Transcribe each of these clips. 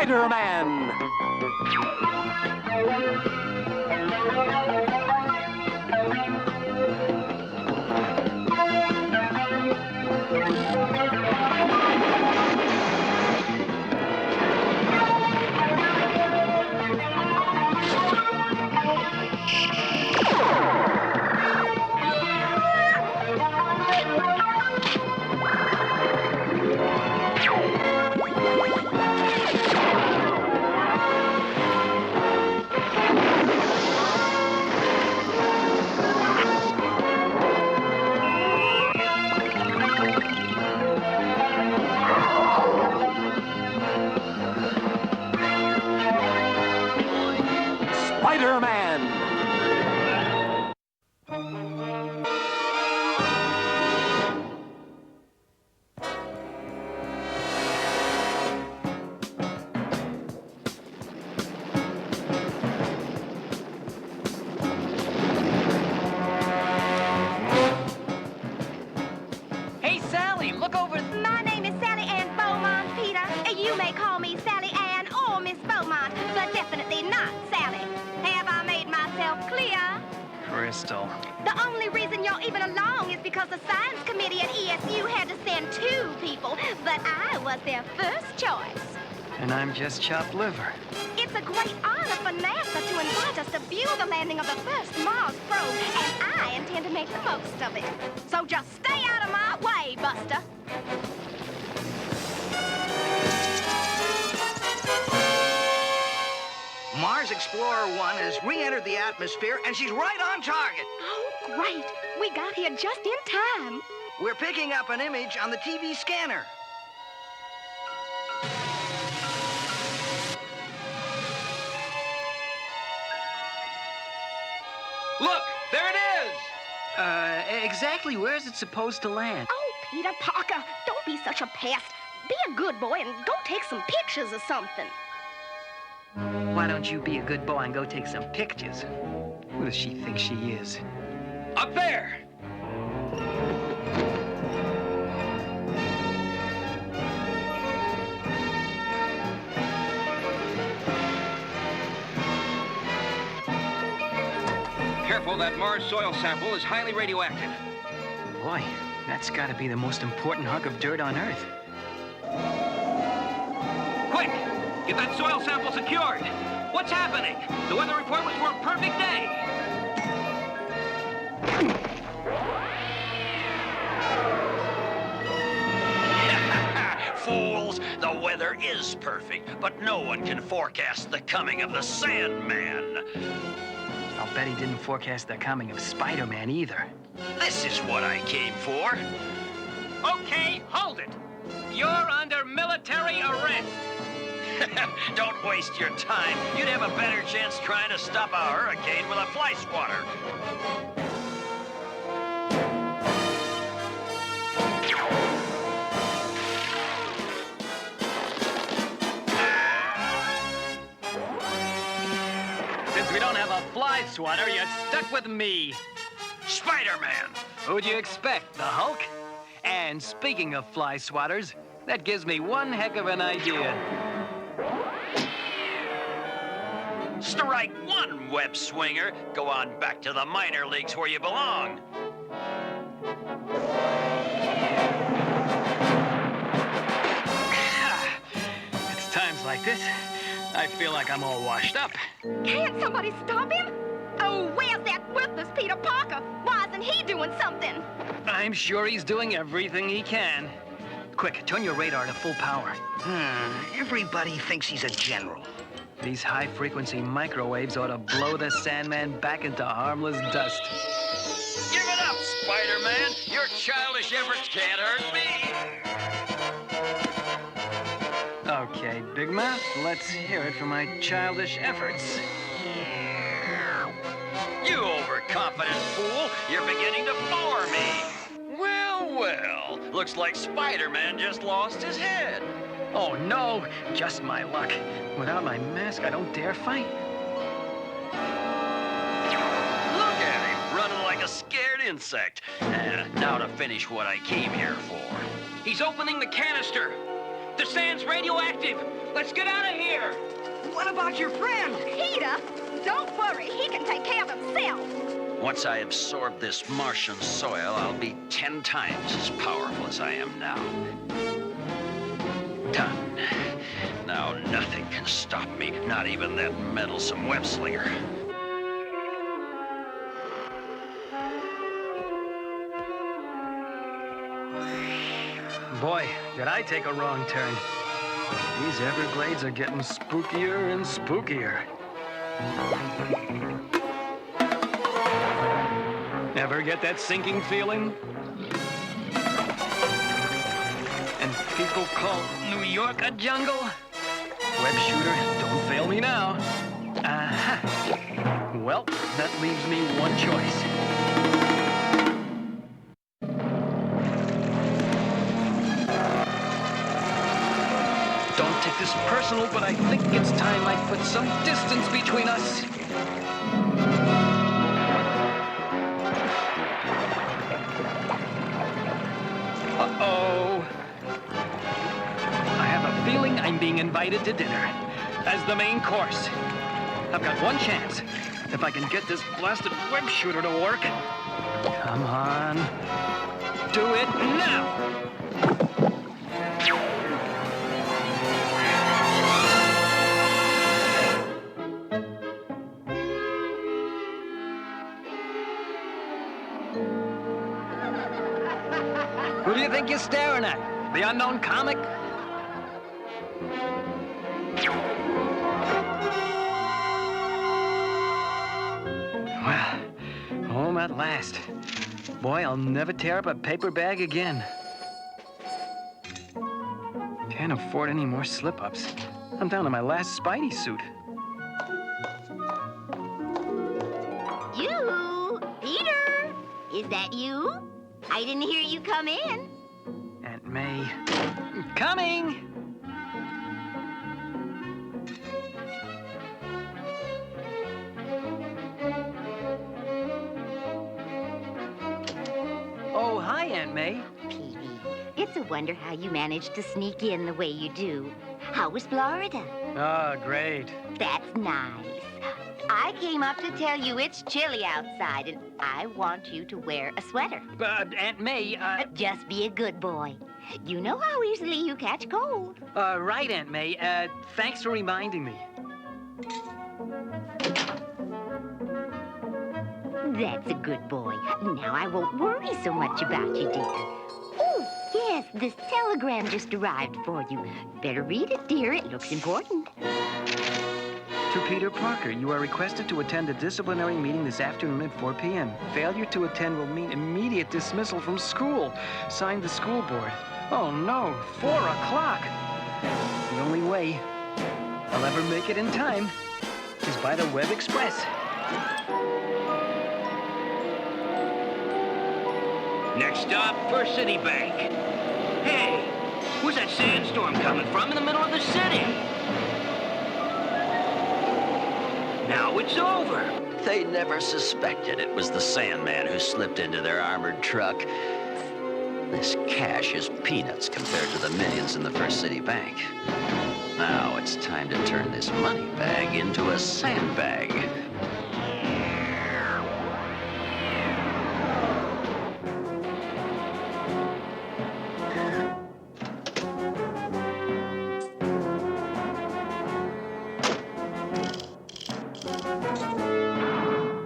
Spider-Man. Spider-Man. Hey, Sally, look over. My name is Sally Ann Beaumont, Peter. You may call me Sally Ann or Miss Beaumont, but definitely not Sally. Have I made myself clear? Crystal. The only reason you're even along is because the science committee at ESU had to send 2 people, but I was their first choice. And I'm just chopped liver. It's a great honor for NASA to invite us to view the landing of the first Mars probe, and I intend to make the most of it. So just stay out of my way, Buster. Mars Explorer 1 has re-entered the atmosphere, and she's right on target. Oh, great. We got here just in time. We're picking up an image on the TV scanner. Look, there it is! Exactly where is it supposed to land? Oh, Peter Parker, don't be such a pest. Be a good boy and go take some pictures or something. Why don't you be a good boy and go take some pictures? Who does she think she is? Up there! Careful, that Mars soil sample is highly radioactive. Boy, that's gotta be the most important hunk of dirt on Earth. Quick! Get that soil sample secured! What's happening? The weather report was for a perfect day! Fools! The weather is perfect, but no one can forecast the coming of the Sandman. I'll bet he didn't forecast the coming of Spider-Man either. This is what I came for. Okay, hold it! You're under military arrest! Don't waste your time. You'd have a better chance trying to stop a hurricane with a fly swatter. Since we don't have a fly swatter, you're stuck with me. Spider-Man! Who'd you expect, the Hulk? And speaking of fly swatters, that gives me one heck of an idea. Strike one, web swinger. Go on back to the minor leagues where you belong. It's times like this, I feel like I'm all washed up. Can't somebody stop him? Oh, where's that worthless Peter Parker? Why isn't he doing something? I'm sure he's doing everything he can. Quick, turn your radar to full power. Everybody thinks he's a general. These high-frequency microwaves ought to blow the Sandman back into harmless dust. Give it up, Spider-Man. Your childish efforts can't hurt me. Okay, Big Mouth, let's hear it for my childish efforts. You overconfident fool. You're beginning to bore me. Well, well. Looks like Spider-Man just lost his head. Oh, no, just my luck. Without my mask, I don't dare fight. Look at him, running like a scared insect. Now to finish what I came here for. He's opening the canister! The sand's radioactive. Let's get out of here. What about your friend? Peter, don't worry. He can take care of himself. Once I absorb this Martian soil, I'll be 10 times as powerful as I am now. Done. Now nothing can stop me, not even that meddlesome web slinger. Boy, did I take a wrong turn. These Everglades are getting spookier and spookier. Ever get that sinking feeling? And people call New York a jungle? Web shooter, don't fail me now. Aha. Well, that leaves me one choice. Don't take this personal, but I think it's time I put some distance between us. Uh-oh. I have a feeling I'm being invited to dinner as the main course. I've got one chance. If I can get this blasted web shooter to work. Come on. Do it now! Who do you think you're staring at? The unknown comic? Well, home at last. Boy, I'll never tear up a paper bag again. Can't afford any more slip-ups. I'm down to my last Spidey suit. You, Peter, is that you? I didn't hear you come in. Aunt May. Coming! Oh, hi, Aunt May. Petey, it's a wonder how you managed to sneak in the way you do. How was Florida? Oh, great. That's nice. I came up to tell you it's chilly outside, and I want you to wear a sweater. Aunt May, Just be a good boy. You know how easily you catch cold. right, Aunt May. Thanks for reminding me. That's a good boy. Now I won't worry so much about you, dear. Oh, yes, this telegram just arrived for you. Better read it, dear. It looks important. To Peter Parker, you are requested to attend a disciplinary meeting this afternoon at 4 p.m. Failure to attend will mean immediate dismissal from school. Signed, the school board. Oh, no, 4 o'clock. The only way I'll ever make it in time is by the Web Express. Next stop, First City Bank. Hey, where's that sandstorm coming from in the middle of the city? Now it's over. They never suspected it was the Sandman who slipped into their armored truck. This cash is peanuts compared to the millions in the First City Bank. Now it's time to turn this money bag into a sandbag.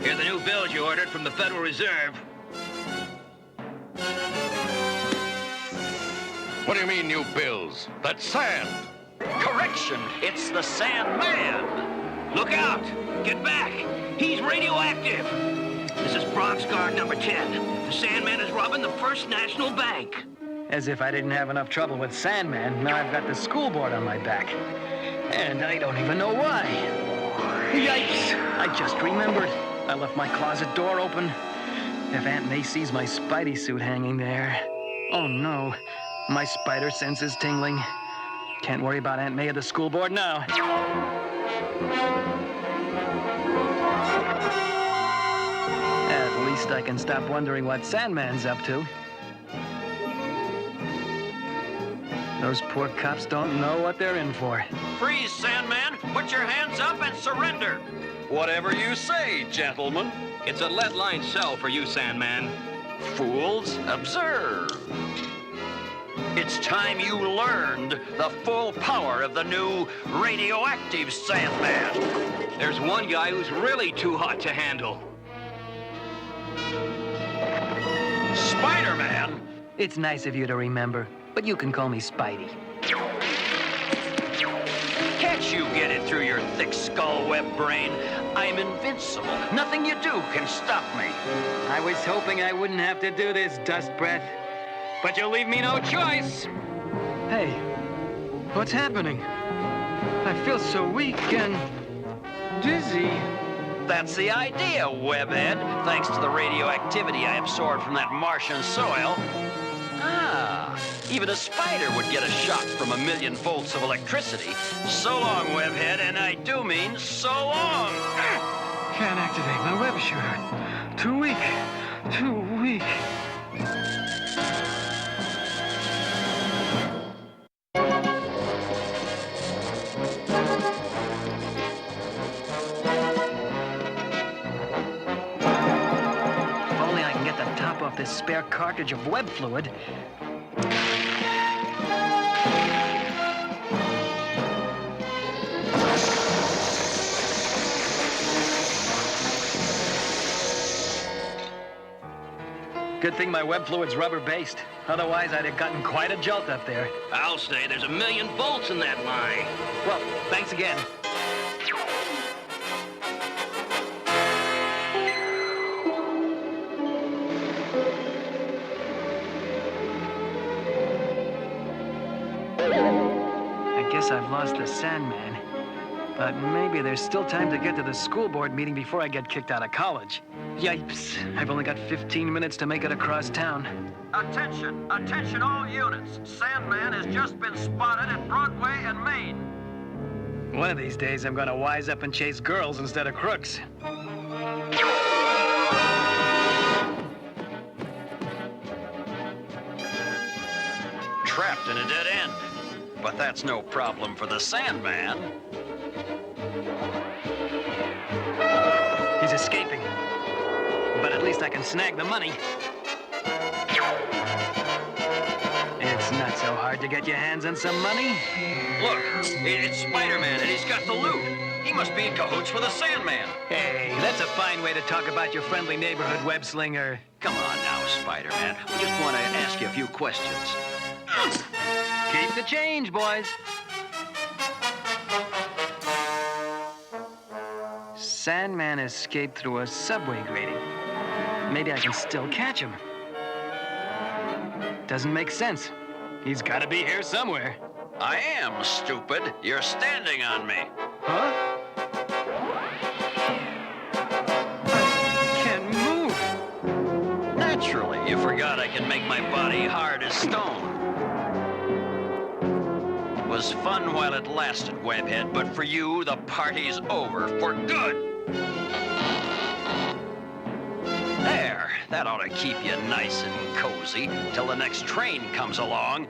Here are the new bills you ordered from the Federal Reserve. What do you mean, new bills? That's sand. Correction, it's the Sandman. Look out! Get back! He's radioactive! This is Bronx Guard number 10. The Sandman is robbing the First National Bank. As if I didn't have enough trouble with Sandman, now I've got the school board on my back. And I don't even know why. Yikes! I just remembered. I left my closet door open. If Aunt May sees my Spidey suit hanging there... Oh, no. My spider sense is tingling. Can't worry about Aunt May or the school board now. At least I can stop wondering what Sandman's up to. Those poor cops don't know what they're in for. Freeze, Sandman! Put your hands up and surrender! Whatever you say, gentlemen. It's a lead-lined cell for you, Sandman. Fools, observe. It's time you learned the full power of the new radioactive Sandman. There's one guy who's really too hot to handle. Spider-Man! It's nice of you to remember, but you can call me Spidey. Can't you get it through your thick skull web brain? I'm invincible. Nothing you do can stop me. I was hoping I wouldn't have to do this, Dust Breath. But you'll leave me no choice. Hey, what's happening? I feel so weak and dizzy. That's the idea, Webhead. Thanks to the radioactivity I absorbed from that Martian soil. Ah, even a spider would get a shock from 1,000,000 volts of electricity. So long, Webhead, and I do mean so long. Can't activate my web shooter. Too weak. Too weak. If only I can get the top off this spare cartridge of web fluid. Good thing my web fluid's rubber-based. Otherwise, I'd have gotten quite a jolt up there. I'll say there's 1,000,000 volts in that line. Well, thanks again. I guess I've lost the Sandman. But maybe there's still time to get to the school board meeting before I get kicked out of college. Yipes. I've only got 15 minutes to make it across town. Attention, attention all units. Sandman has just been spotted at Broadway and Main. One of these days, I'm gonna wise up and chase girls instead of crooks. Trapped in a dead end. But that's no problem for the Sandman. He's escaping. But at least I can snag the money. It's not so hard to get your hands on some money. Look, it's Spider-Man, and he's got the loot. He must be in cahoots with the Sandman. Hey, that's a fine way to talk about your friendly neighborhood web slinger. Come on now, Spider-Man. We just want to ask you a few questions. Keep the change, boys. Sandman escaped through a subway grating. Maybe I can still catch him. Doesn't make sense. He's got to be here somewhere. I am, stupid. You're standing on me. Huh? I can't move. Naturally, you forgot I can make my body hard as stone. It was fun while it lasted, Webhead, but for you, the party's over for good. There, that ought to keep you nice and cozy till the next train comes along.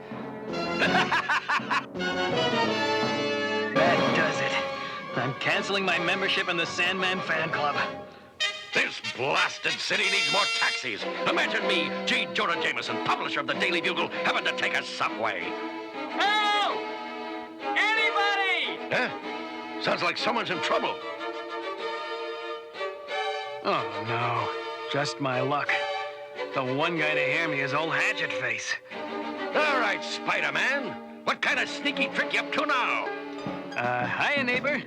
That does it. I'm canceling my membership in the Sandman fan club. This blasted city needs more taxis. Imagine me, G. Jonah Jameson, publisher of the Daily Bugle, having to take a subway. Help! Anybody! Huh? Sounds like someone's in trouble. Oh, no. Just my luck. The one guy to hear me is old Hatchet Face. All right, Spider-Man. What kind of sneaky trick you up to now? Hiya, neighbor.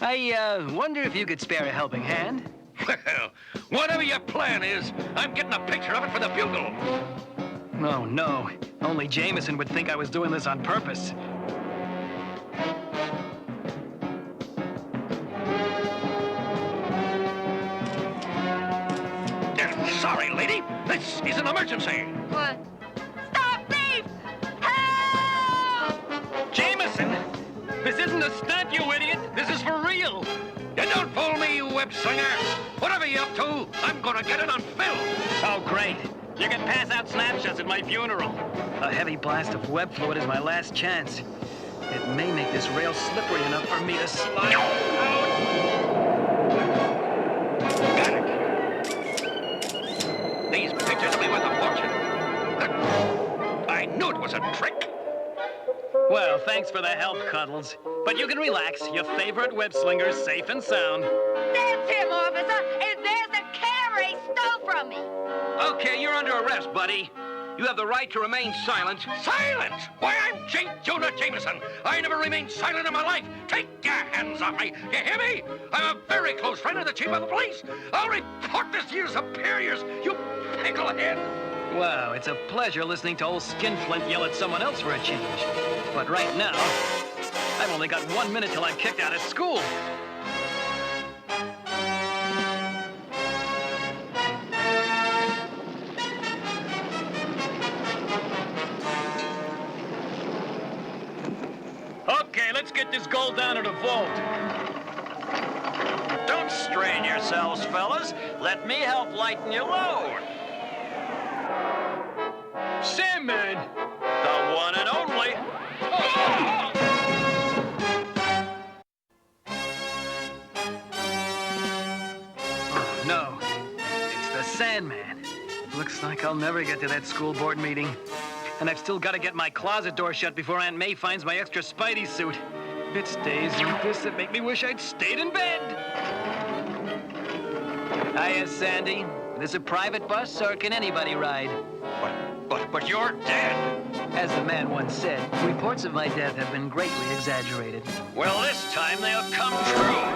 I, wonder if you could spare a helping hand? Well, whatever your plan is, I'm getting a picture of it for the Bugle. Oh, no. Only Jameson would think I was doing this on purpose. Sorry, lady. This is an emergency. What? Stop thief! Help! Jameson! This isn't a stunt, you idiot! This is for real! You don't fool me, you web slinger. Whatever you're up to, I'm gonna get it on film. Oh, great. You can pass out snapshots at my funeral. A heavy blast of web fluid is my last chance. It may make this rail slippery enough for me to slide out. Got it. These pictures will be worth a fortune. I knew it was a trick. Well, thanks for the help, Cuddles. But you can relax. Your favorite web slinger's safe and sound. That's him, officer, and there's the camera he stole from me. Okay, you're under arrest, buddy. You have the right to remain silent. Silent? Why, I'm J. Jonah Jameson. I never remained silent in my life. Take your hands off me. You hear me? I'm a very close friend of the chief of the police. I'll report this to your superiors, you picklehead. Wow, it's a pleasure listening to old Skinflint yell at someone else for a change. But right now, I've only got 1 minute till I'm kicked out of school. Okay, let's get this gold down to the vault. Don't strain yourselves, fellas. Let me help lighten your load. Sandman! The one and only. Oh, no. It's the Sandman. Looks like I'll never get to that school board meeting. And I've still got to get my closet door shut before Aunt May finds my extra Spidey suit. It's days like this that make me wish I'd stayed in bed. Hiya, Sandy. This a private bus, or can anybody ride? But you're dead. As the man once said, reports of my death have been greatly exaggerated. Well, this time they'll come true.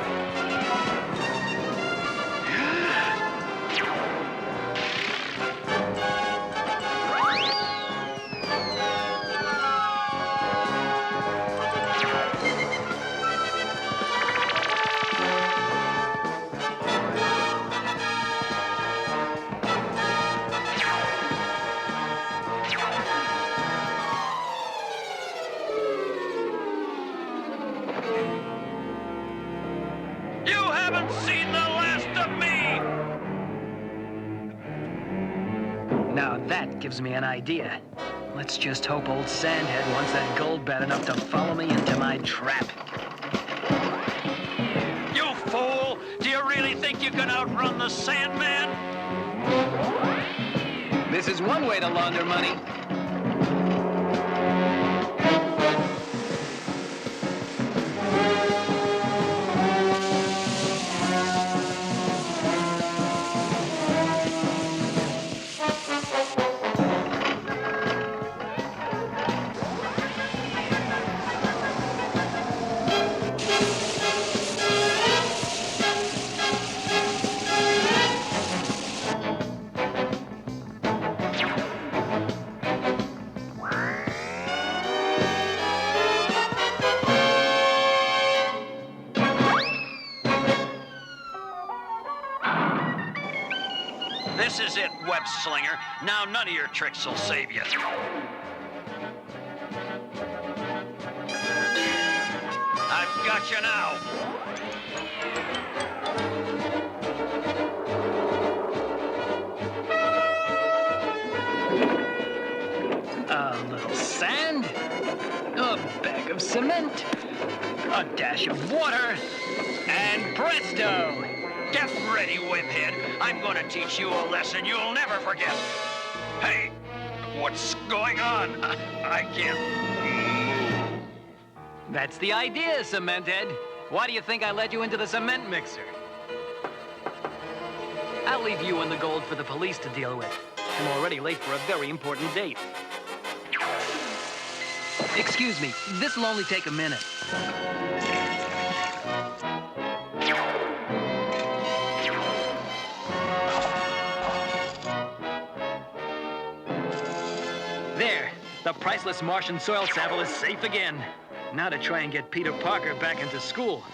You haven't seen the last of me! Now that gives me an idea. Let's just hope old Sandhead wants that gold bad enough to follow me into my trap. You fool! Do you really think you can outrun the Sandman? This is one way to launder money. This is it, web slinger. Now none of your tricks will save you. I've got you now. A little sand, a bag of cement, a dash of water, and presto! Get ready, whiphead. I'm going to teach you a lesson you'll never forget. Hey, what's going on? I can't. That's the idea, Cementhead. Why do you think I led you into the cement mixer? I'll leave you and the gold for the police to deal with. I'm already late for a very important date. Excuse me, this'll only take a minute. There, the priceless Martian soil sample is safe again. Now to try and get Peter Parker back into school.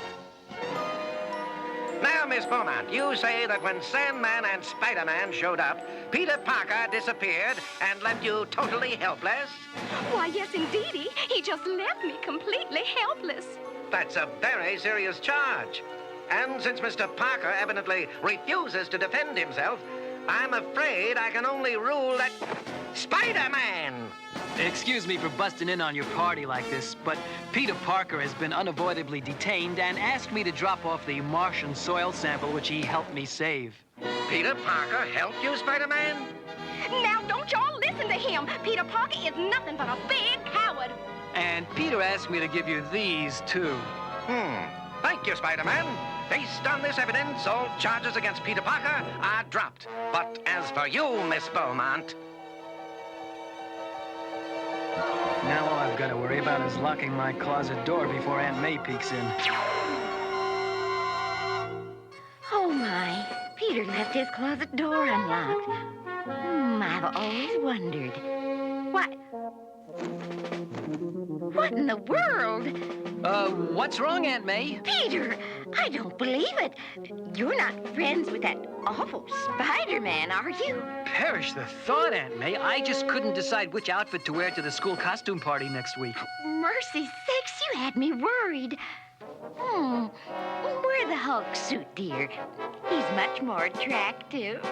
Now, Miss Beaumont, you say that when Sandman and Spider-Man showed up, Peter Parker disappeared and left you totally helpless? Why, yes, indeedy. He just left me completely helpless. That's a very serious charge. And since Mr. Parker evidently refuses to defend himself, I'm afraid I can only rule that Spider-Man. Excuse me for busting in on your party like this, but Peter Parker has been unavoidably detained and asked me to drop off the Martian soil sample which he helped me save. Peter Parker helped you, Spider-Man? Now, don't y'all listen to him. Peter Parker is nothing but a big coward. And Peter asked me to give you these, too. Thank you, Spider-Man. Based on this evidence, all charges against Peter Parker are dropped. But as for you, Miss Beaumont... Now all I've got to worry about is locking my closet door before Aunt May peeks in. Oh, my. Peter left his closet door unlocked. I've always wondered. What in the world? What's wrong, Aunt May? Peter, I don't believe it. You're not friends with that awful Spider-Man, are you? Perish the thought, Aunt May. I just couldn't decide which outfit to wear to the school costume party next week. Mercy sakes, you had me worried. Wear the Hulk suit, dear. He's much more attractive.